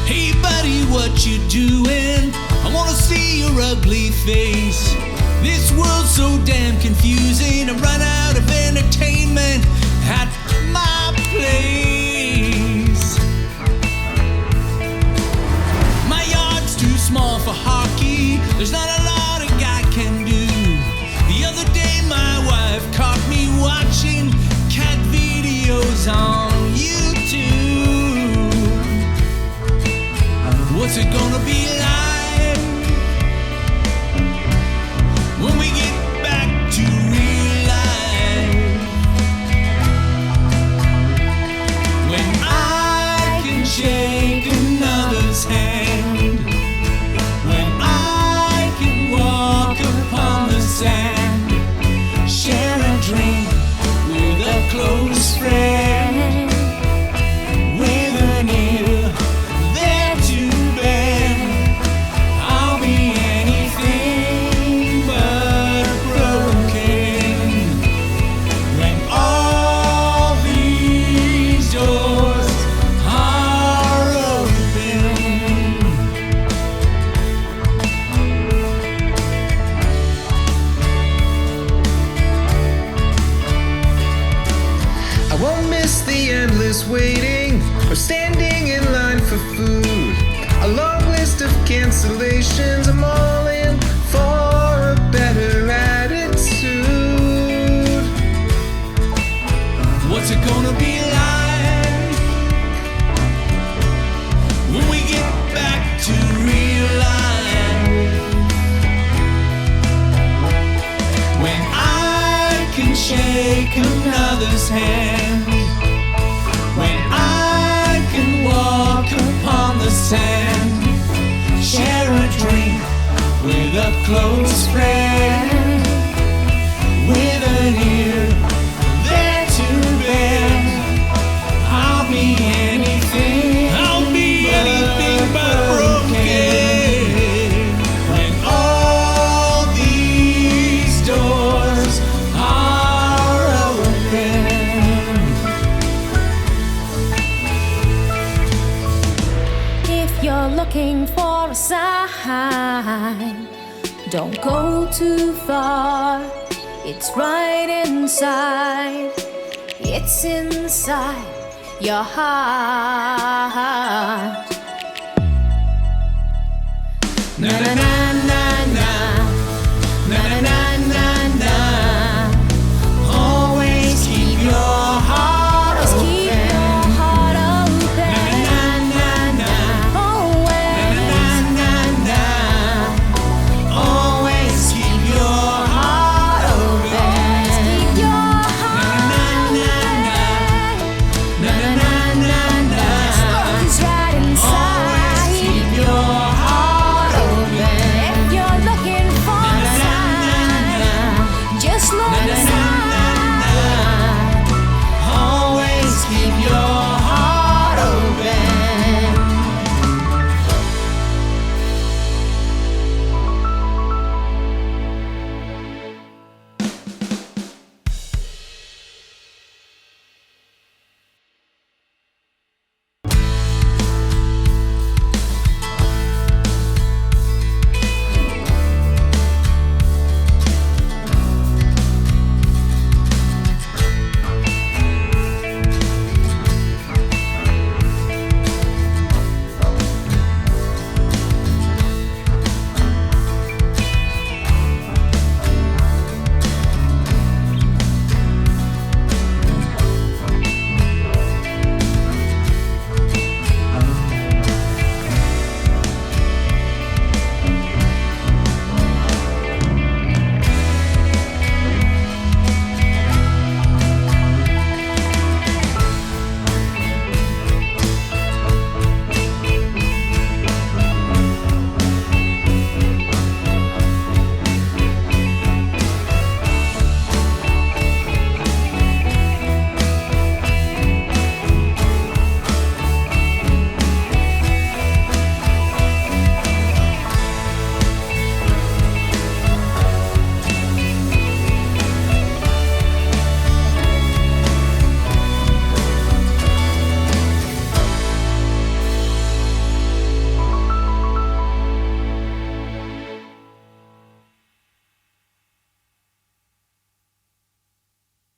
Hey buddy, what you doing? I wanna see your ugly face. This world's so damn confusing. I run out of entertainment at my place. My yard's too small for hockey. There's not a lot a guy can do. The other day my wife caught me watching cat videos on YouTube. What's it gonna be like when we get back to real life? When I can shake another's hand, when I can walk upon the sand, share a drink with a close friend, with an ear there to bend. I'll be anything but broken when all these doors are open. I won't miss the endless waiting or standing in line for food. A long list of cancellations, I'm all in for a better attitude. What's it gonna be like when we get back to real life? When I can shake another's hand, when I can walk upon the sand, share a drink with a close friend, with an ear there to bend. I'll be anything but broken when all these doors are open. If you're looking for a sign, don't go too far. It's right inside. It's inside your heart.